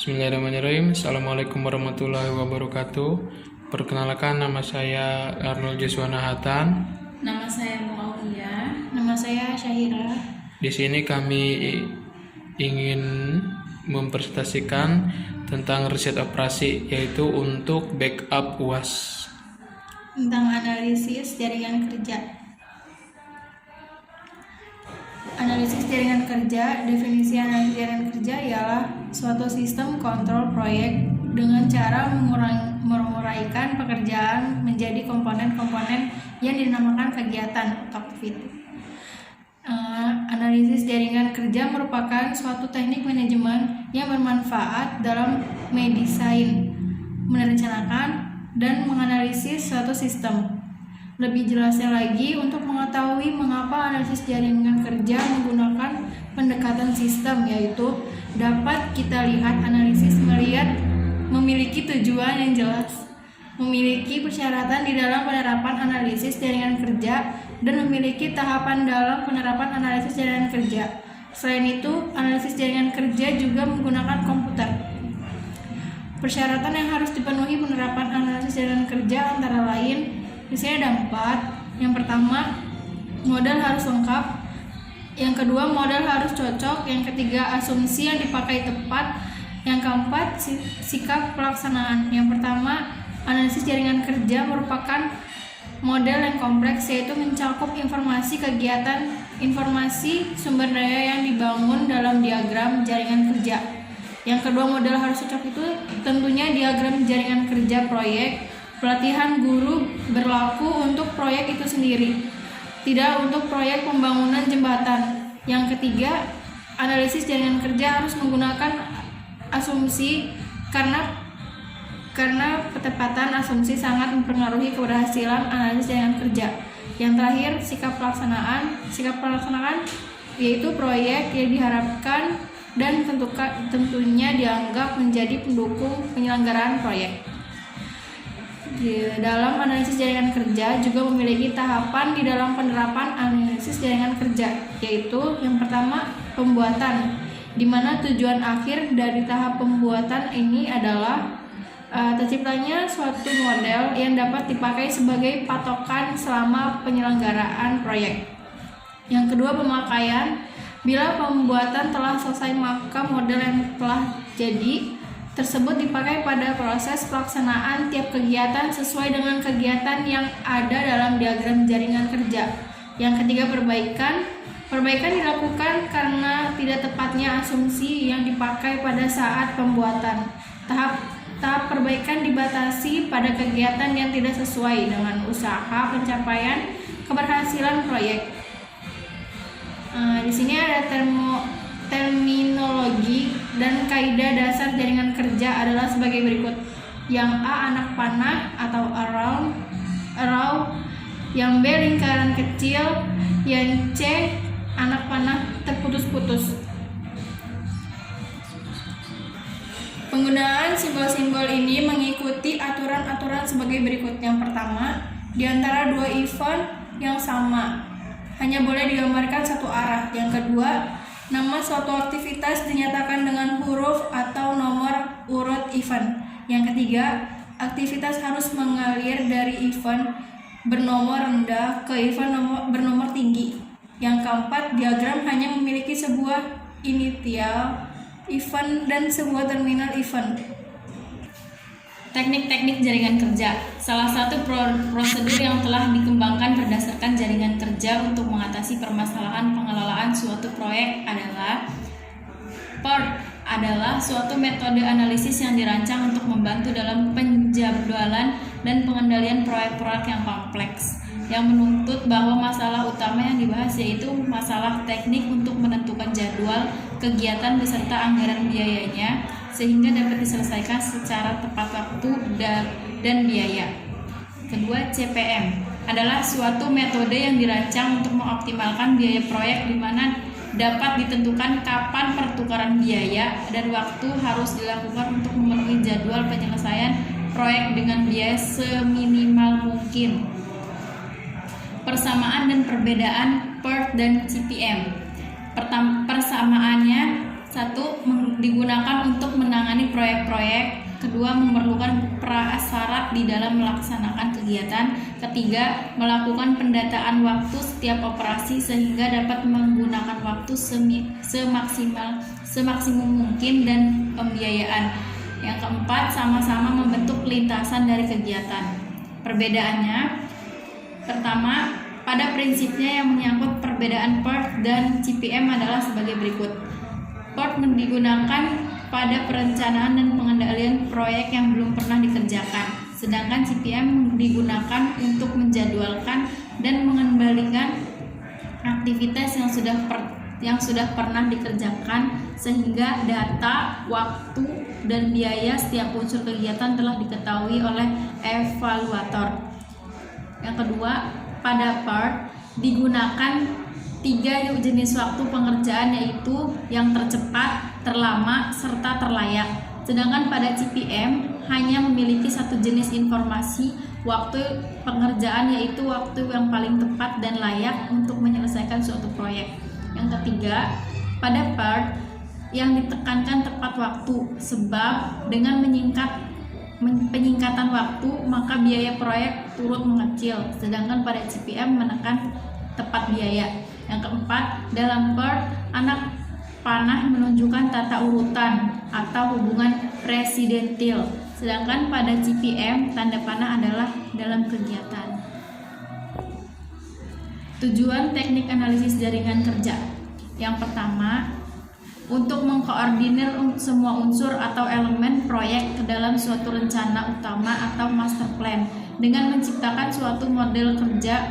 Bismillahirrahmanirrahim. Assalamualaikum warahmatullahi wabarakatuh. Perkenalkan, nama saya Arnold Joshua Nahatan. Nama saya Muawiyah. Nama saya Syahira. Di sini kami ingin mempresentasikan tentang riset operasi, yaitu untuk backup UAS. Tentang analisis jaringan kerja. Analisis jaringan kerja, definisi analisis jaringan kerja ialah suatu sistem kontrol proyek dengan cara menguraikan pekerjaan menjadi komponen-komponen yang dinamakan kegiatan atau aktiviti. Analisis jaringan kerja merupakan suatu teknik manajemen yang bermanfaat dalam mendesain, merencanakan, dan menganalisis suatu sistem. Lebih jelasnya lagi, untuk mengetahui mengapa analisis jaringan kerja menggunakan pendekatan sistem, yaitu dapat kita lihat analisis melihat memiliki tujuan yang jelas, memiliki persyaratan di dalam penerapan analisis jaringan kerja, dan memiliki tahapan dalam penerapan analisis jaringan kerja. Selain itu, analisis jaringan kerja juga menggunakan komputer. Persyaratan yang harus dipenuhi penerapan analisis jaringan kerja antara lain, di sini ada 4. Yang pertama, model harus lengkap. Yang kedua, model harus cocok. Yang ketiga, asumsi yang dipakai tepat. Yang keempat, sikap pelaksanaan. Yang pertama, analisis jaringan kerja merupakan model yang kompleks, yaitu mencakup informasi kegiatan, informasi sumber daya yang dibangun dalam diagram jaringan kerja. Yang kedua, model harus cocok itu tentunya diagram jaringan kerja proyek. Pelatihan guru berlaku untuk proyek itu sendiri, tidak untuk proyek pembangunan jembatan. Yang ketiga, analisis jaringan kerja harus menggunakan asumsi karena ketepatan asumsi sangat mempengaruhi keberhasilan analisis jaringan kerja. Yang terakhir, sikap pelaksanaan. Sikap pelaksanaan yaitu proyek yang diharapkan dan tentunya dianggap menjadi pendukung penyelenggaraan proyek. Di dalam analisis jaringan kerja juga memiliki tahapan di dalam penerapan analisis jaringan kerja, yaitu yang pertama, pembuatan, di mana tujuan akhir dari tahap pembuatan ini adalah terciptanya suatu model yang dapat dipakai sebagai patokan selama penyelenggaraan proyek. Yang kedua, pemakaian. Bila pembuatan telah selesai, maka model yang telah jadi tersebut dipakai pada proses pelaksanaan tiap kegiatan sesuai dengan kegiatan yang ada dalam diagram jaringan kerja. Yang ketiga, perbaikan. Perbaikan dilakukan karena tidak tepatnya asumsi yang dipakai pada saat pembuatan. Tahap perbaikan dibatasi pada kegiatan yang tidak sesuai dengan usaha pencapaian keberhasilan proyek. Di sini ada terminologi dan kaidah dasar jaringan kerja adalah sebagai berikut. Yang A, anak panah atau arrow. Yang B, lingkaran kecil. Yang C, anak panah terputus-putus. Penggunaan simbol-simbol ini mengikuti aturan-aturan sebagai berikut. Yang pertama, di antara dua event yang sama hanya boleh digambarkan satu arah. Yang kedua, nama suatu aktivitas dinyatakan dengan huruf atau nomor urut event. Yang ketiga, aktivitas harus mengalir dari event bernomor rendah ke event bernomor tinggi. Yang keempat, diagram hanya memiliki sebuah initial event dan sebuah terminal event. Teknik-teknik jaringan kerja. Salah satu prosedur yang telah dikembangkan berdasarkan jaringan kerja untuk mengatasi permasalahan pengelolaan suatu proyek adalah PERT, adalah suatu metode analisis yang dirancang untuk membantu dalam penjadwalan dan pengendalian proyek-proyek yang kompleks, yang menuntut bahwa masalah utama yang dibahas yaitu masalah teknik untuk menentukan jadwal kegiatan beserta anggaran biayanya sehingga dapat diselesaikan secara tepat waktu dan biaya. Kedua, CPM adalah suatu metode yang dirancang untuk mengoptimalkan biaya proyek di mana dapat ditentukan kapan pertukaran biaya dan waktu harus dilakukan untuk memenuhi jadwal penyelesaian proyek dengan biaya seminimal mungkin. Persamaan dan perbedaan PERT dan CPM. Persamaannya, 1. Digunakan untuk menangani proyek proyek-proyek. Kedua, memerlukan prasyarat di dalam melaksanakan kegiatan. Ketiga, melakukan pendataan waktu setiap operasi sehingga dapat menggunakan waktu semaksimum mungkin dan pembiayaan. Yang keempat, sama-sama membentuk lintasan dari kegiatan. Perbedaannya, pertama, pada prinsipnya yang menyangkut perbedaan PERT dan CPM adalah sebagai berikut. PERT digunakan pada perencanaan dan pengendalian proyek yang belum pernah dikerjakan, sedangkan CPM digunakan untuk menjadwalkan dan mengembalikan aktivitas yang sudah pernah dikerjakan sehingga data, waktu, dan biaya setiap unsur kegiatan telah diketahui oleh evaluator. Yang kedua, pada PERT digunakan 3 jenis waktu pengerjaan, yaitu yang tercepat, terlama, serta terlayak. Sedangkan pada CPM hanya memiliki 1 jenis informasi waktu pengerjaan, yaitu waktu yang paling tepat dan layak untuk menyelesaikan suatu proyek. Yang ketiga, pada PERT yang ditekankan tepat waktu, sebab dengan penyingkatan waktu maka biaya proyek turut mengecil, sedangkan pada CPM menekan tepat biaya. Yang keempat, dalam PERT anak panah menunjukkan tata urutan atau hubungan presidentil, sedangkan pada CPM tanda panah adalah dalam kegiatan. Tujuan teknik analisis jaringan kerja. Yang pertama, untuk mengkoordinir semua unsur atau elemen proyek ke dalam suatu rencana utama atau master plan dengan menciptakan suatu model kerja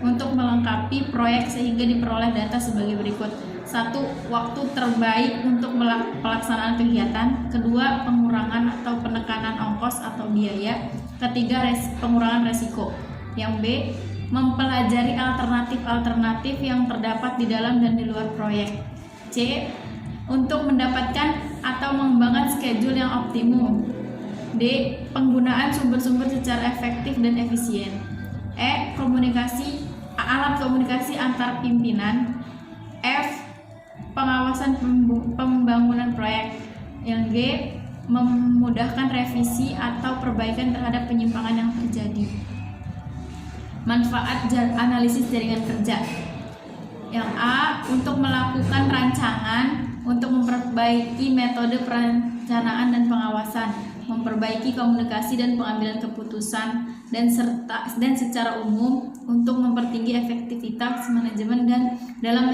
untuk melengkapi proyek sehingga diperoleh data sebagai berikut. 1. Waktu terbaik untuk pelaksanaan kegiatan. Kedua, pengurangan atau penekanan ongkos atau biaya. Ketiga, pengurangan resiko. Yang B, mempelajari alternatif-alternatif yang terdapat di dalam dan di luar proyek. C, untuk mendapatkan atau mengembangkan schedule yang optimum. D, penggunaan sumber-sumber secara efektif dan efisien. E, alat komunikasi antar pimpinan. F, pengawasan pembangunan proyek. Yang G, memudahkan revisi atau perbaikan terhadap penyimpangan yang terjadi. Manfaat analisis jaringan kerja. Yang A, untuk melakukan rancangan untuk memperbaiki metode perencanaan dan pengawasan, memperbaiki komunikasi dan pengambilan keputusan, dan secara umum untuk mempertinggi efektivitas manajemen dan dalam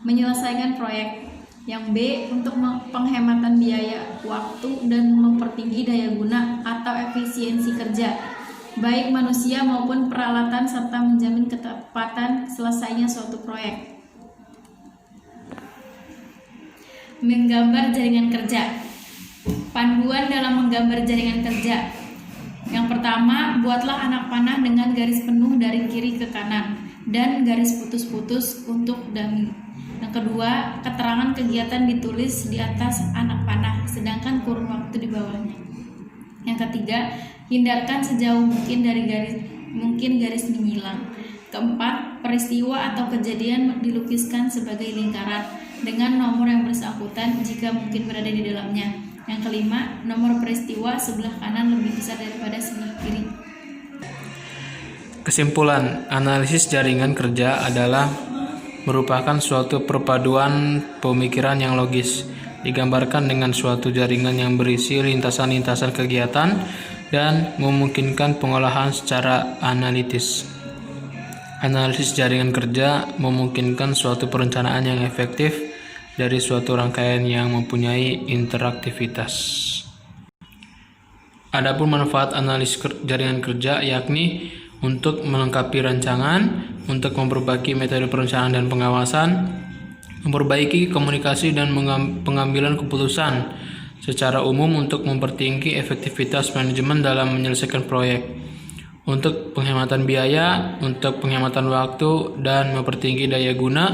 menyelesaikan proyek. Yang B, untuk penghematan biaya, waktu, dan mempertinggi daya guna atau efisiensi kerja, baik manusia maupun peralatan, serta menjamin ketepatan selesainya suatu proyek. Menggambar jaringan kerja. Panduan dalam menggambar jaringan kerja. Yang pertama, buatlah anak panah dengan garis penuh dari kiri ke kanan dan garis putus-putus untuk dummy. Yang kedua, keterangan kegiatan ditulis di atas anak panah, sedangkan kurun waktu di bawahnya. Yang ketiga, hindarkan sejauh mungkin garis menyilang. Keempat, peristiwa atau kejadian dilukiskan sebagai lingkaran dengan nomor yang bersangkutan jika mungkin berada di dalamnya. Yang kelima, nomor peristiwa sebelah kanan lebih besar daripada sebelah kiri. Kesimpulan, analisis jaringan kerja adalah merupakan suatu perpaduan pemikiran yang logis, digambarkan dengan suatu jaringan yang berisi lintasan-lintasan kegiatan dan memungkinkan pengolahan secara analitis. Analisis jaringan kerja memungkinkan suatu perencanaan yang efektif dari suatu rangkaian yang mempunyai interaktivitas. Adapun manfaat analisis jaringan kerja yakni untuk melengkapi rancangan, untuk memperbaiki metode perencanaan dan pengawasan, memperbaiki komunikasi dan pengambilan keputusan secara umum, untuk mempertinggi efektivitas manajemen dalam menyelesaikan proyek, untuk penghematan biaya, untuk penghematan waktu, dan mempertinggi daya guna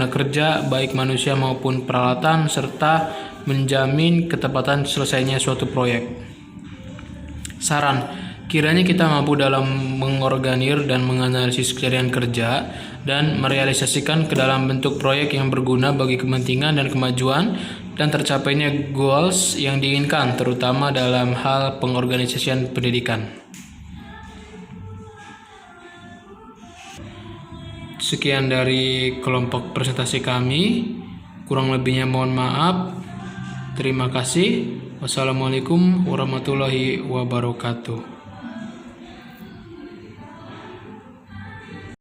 kerja baik manusia maupun peralatan, serta menjamin ketepatan selesainya suatu proyek. Saran, kiranya kita mampu dalam mengorganir dan menganalisis jaringan kerja dan merealisasikan ke dalam bentuk proyek yang berguna bagi kepentingan dan kemajuan dan tercapainya goals yang diinginkan, terutama dalam hal pengorganisasian pendidikan. Sekian dari kelompok presentasi kami. Kurang lebihnya mohon maaf. Terima kasih. Wassalamualaikum warahmatullahi wabarakatuh.